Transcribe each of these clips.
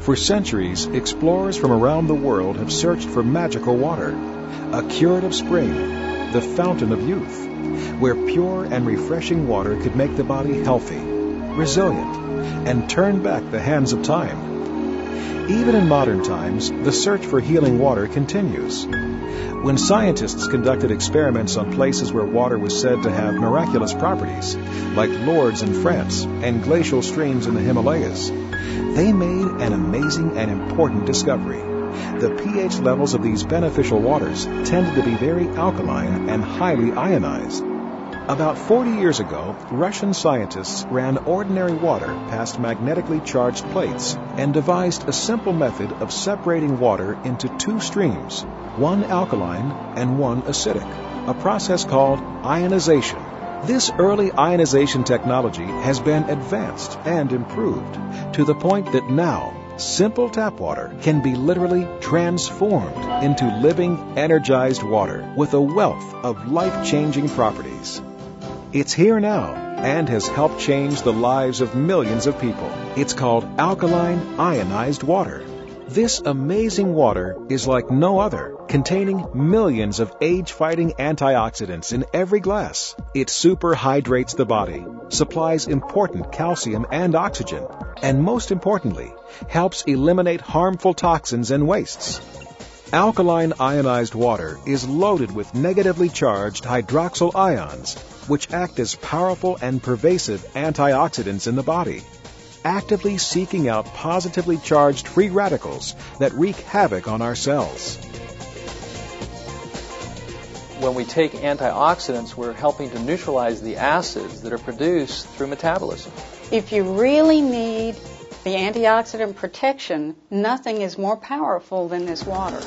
For centuries, explorers from around the world have searched for magical water, a curative spring, the fountain of youth, where pure and refreshing water could make the body healthy, resilient, and turn back the hands of time. Even in modern times, the search for healing water continues. When scientists conducted experiments on places where water was said to have miraculous properties, like Lourdes in France and glacial streams in the Himalayas, they made an amazing and important discovery. The pH levels of these beneficial waters tended to be very alkaline and highly ionized. About 40 years ago, Russian scientists ran ordinary water past magnetically charged plates and devised a simple method of separating water into two streams, one alkaline and one acidic, a process called ionization. This early ionization technology has been advanced and improved to the point that now simple tap water can be literally transformed into living, energized water with a wealth of life-changing properties. It's here now and has helped change the lives of millions of people. It's called Alkaline Ionized Water. This amazing water is like no other, containing millions of age-fighting antioxidants in every glass. It superhydrates the body, supplies important calcium and oxygen, and most importantly, helps eliminate harmful toxins and wastes. Alkaline ionized water is loaded with negatively charged hydroxyl ions, which act as powerful and pervasive antioxidants in the body, actively seeking out positively charged free radicals that wreak havoc on our cells. When we take antioxidants, we're helping to neutralize the acids that are produced through metabolism. If you really need the antioxidant protection, nothing is more powerful than this water.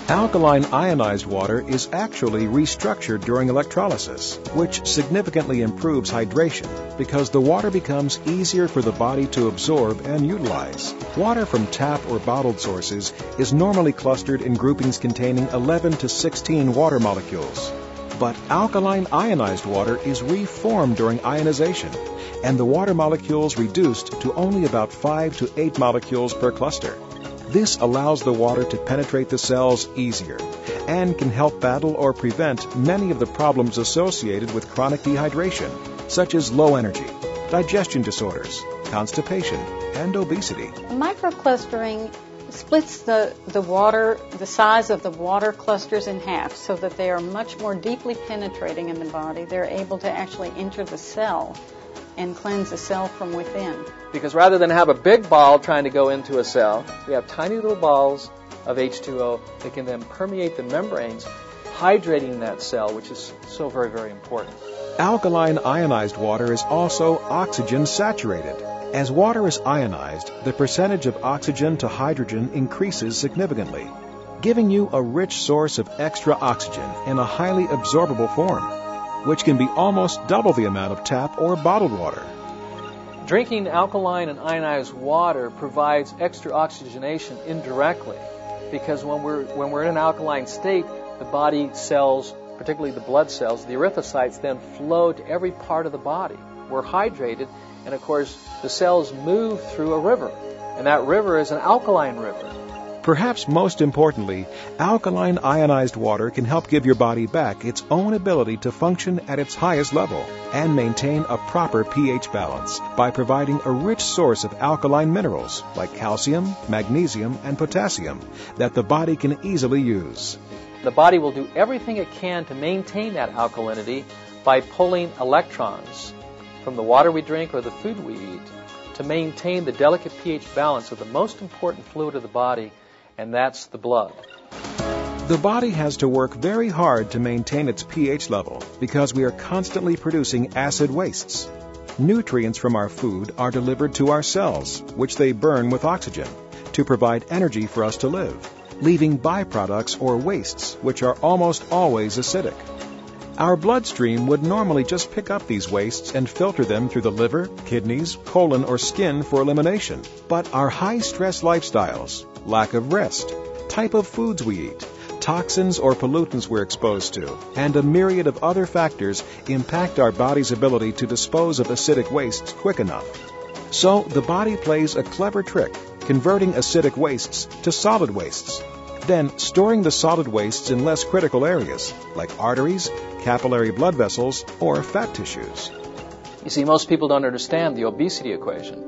Alkaline ionized water is actually restructured during electrolysis, which significantly improves hydration because the water becomes easier for the body to absorb and utilize. Water from tap or bottled sources is normally clustered in groupings containing 11 to 16 water molecules. But alkaline ionized water is reformed during ionization, and the water molecules reduced to only about 5 to 8 molecules per cluster. This allows the water to penetrate the cells easier and can help battle or prevent many of the problems associated with chronic dehydration, such as low energy, digestion disorders, constipation, and obesity. Microclustering splits the size of the water clusters in half so that they are much more deeply penetrating in the body. They're able to actually enter the cell and cleanse the cell from within. Because rather than have a big ball trying to go into a cell, we have tiny little balls of H2O that can then permeate the membranes, hydrating that cell, which is so very, very important. Alkaline ionized water is also oxygen saturated. As water is ionized, the percentage of oxygen to hydrogen increases significantly, giving you a rich source of extra oxygen in a highly absorbable form, which can be almost double the amount of tap or bottled water. Drinking alkaline and ionized water provides extra oxygenation indirectly, because when we're in an alkaline state, the body cells, particularly the blood cells, the erythrocytes, then flow to every part of the body. We're hydrated, and of course, the cells move through a river, and that river is an alkaline river. Perhaps most importantly, alkaline ionized water can help give your body back its own ability to function at its highest level and maintain a proper pH balance by providing a rich source of alkaline minerals like calcium, magnesium, and potassium that the body can easily use. The body will do everything it can to maintain that alkalinity by pulling electrons from the water we drink or the food we eat to maintain the delicate pH balance of the most important fluid of the body, and that's the blood. The body has to work very hard to maintain its pH level because we are constantly producing acid wastes. Nutrients from our food are delivered to our cells, which they burn with oxygen to provide energy for us to live, leaving byproducts or wastes, which are almost always acidic. Our bloodstream would normally just pick up these wastes and filter them through the liver, kidneys, colon, or skin for elimination. But our high-stress lifestyles, lack of rest, type of foods we eat, toxins or pollutants we're exposed to, and a myriad of other factors impact our body's ability to dispose of acidic wastes quick enough. So the body plays a clever trick converting acidic wastes to solid wastes, then storing the solid wastes in less critical areas, like arteries, capillary blood vessels, or fat tissues. You see, most people don't understand the obesity equation.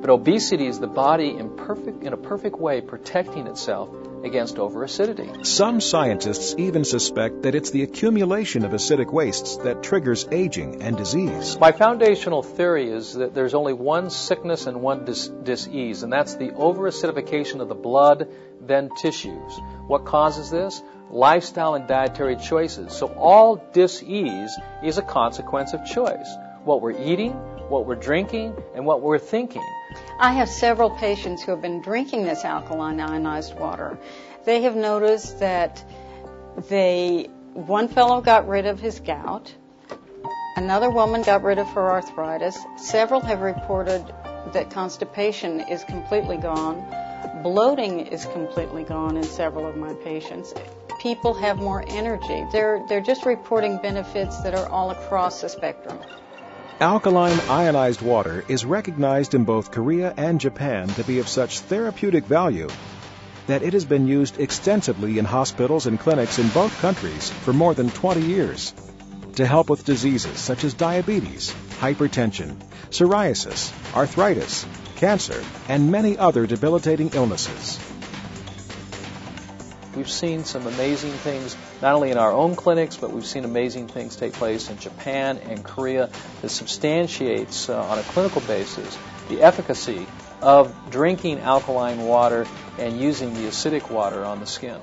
But obesity is the body in a perfect way protecting itself against overacidity. Some scientists even suspect that it's the accumulation of acidic wastes that triggers aging and disease. My foundational theory is that there's only one sickness and one disease, and that's the overacidification of the blood, then tissues. What causes this? Lifestyle and dietary choices. So all disease is a consequence of choice. What we're eating, what we're drinking, and what we're thinking. I have several patients who have been drinking this alkaline ionized water. They have noticed that one fellow got rid of his gout, another woman got rid of her arthritis, several have reported that constipation is completely gone, bloating is completely gone in several of my patients. People have more energy. They're just reporting benefits that are all across the spectrum. Alkaline ionized water is recognized in both Korea and Japan to be of such therapeutic value that it has been used extensively in hospitals and clinics in both countries for more than 20 years to help with diseases such as diabetes, hypertension, psoriasis, arthritis, cancer, and many other debilitating illnesses. We've seen some amazing things, not only in our own clinics, but we've seen amazing things take place in Japan and Korea that substantiates on a clinical basis the efficacy of drinking alkaline water and using the acidic water on the skin.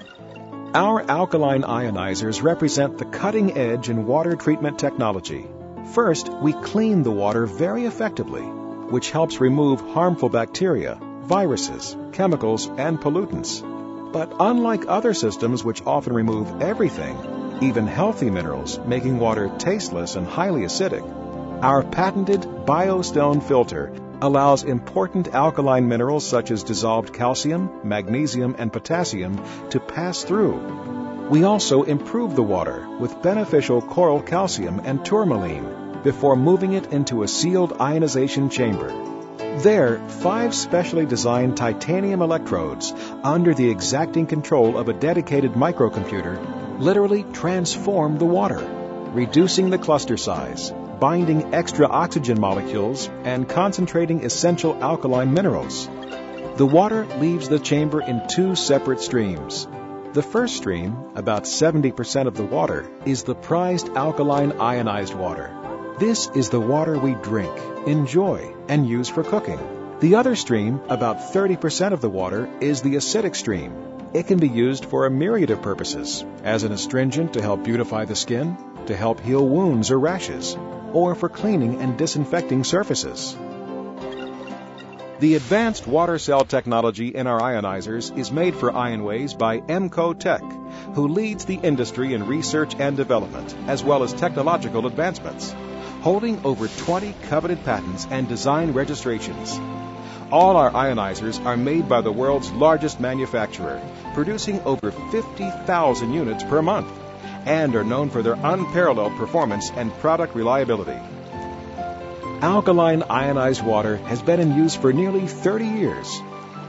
Our alkaline ionizers represent the cutting edge in water treatment technology. First, we clean the water very effectively, which helps remove harmful bacteria, viruses, chemicals, and pollutants. But unlike other systems which often remove everything, even healthy minerals, making water tasteless and highly acidic, our patented BioStone filter allows important alkaline minerals such as dissolved calcium, magnesium, and potassium to pass through. We also improve the water with beneficial coral calcium and tourmaline before moving it into a sealed ionization chamber. There, 5 specially designed titanium electrodes under the exacting control of a dedicated microcomputer literally transform the water, reducing the cluster size, binding extra oxygen molecules, and concentrating essential alkaline minerals. The water leaves the chamber in 2 separate streams. The first stream, about 70% of the water, is the prized alkaline ionized water. This is the water we drink, enjoy, and use for cooking. The other stream, about 30% of the water, is the acidic stream. It can be used for a myriad of purposes, as an astringent to help beautify the skin, to help heal wounds or rashes, or for cleaning and disinfecting surfaces. The advanced water cell technology in our ionizers is made for IonWays by MCO Tech, who leads the industry in research and development, as well as technological advancements, holding over 20 coveted patents and design registrations. All our ionizers are made by the world's largest manufacturer, producing over 50,000 units per month, and are known for their unparalleled performance and product reliability. Alkaline ionized water has been in use for nearly 30 years,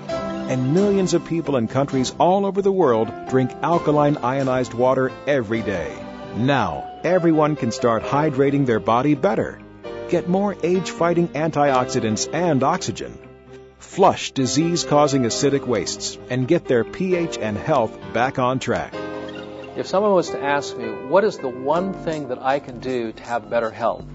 and millions of people in countries all over the world drink alkaline ionized water every day. Now, everyone can start hydrating their body better, get more age-fighting antioxidants and oxygen, flush disease-causing acidic wastes, and get their pH and health back on track. If someone was to ask me, what is the one thing that I can do to have better health?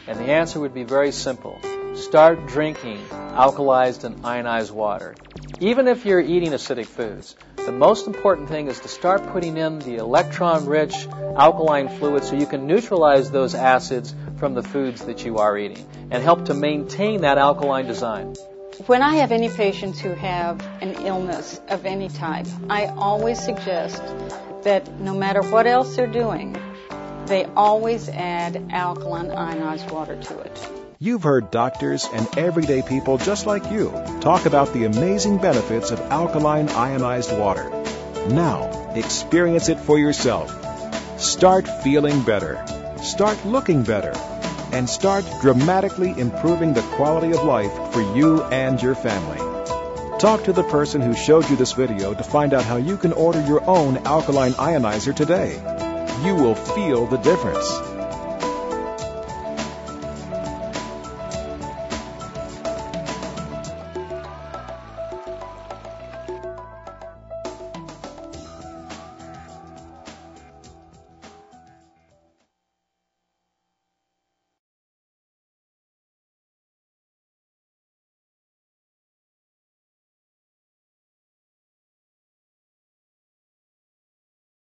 And the answer would be very simple. Start drinking alkalized and ionized water. Even if you're eating acidic foods, the most important thing is to start putting in the electron-rich alkaline fluid so you can neutralize those acids from the foods that you are eating and help to maintain that alkaline design. When I have any patients who have an illness of any type, I always suggest that no matter what else they're doing, they always add alkaline ionized water to it. You've heard doctors and everyday people just like you talk about the amazing benefits of alkaline ionized water. Now, experience it for yourself. Start feeling better. Start looking better. And start dramatically improving the quality of life for you and your family. Talk to the person who showed you this video to find out how you can order your own alkaline ionizer today. You will feel the difference.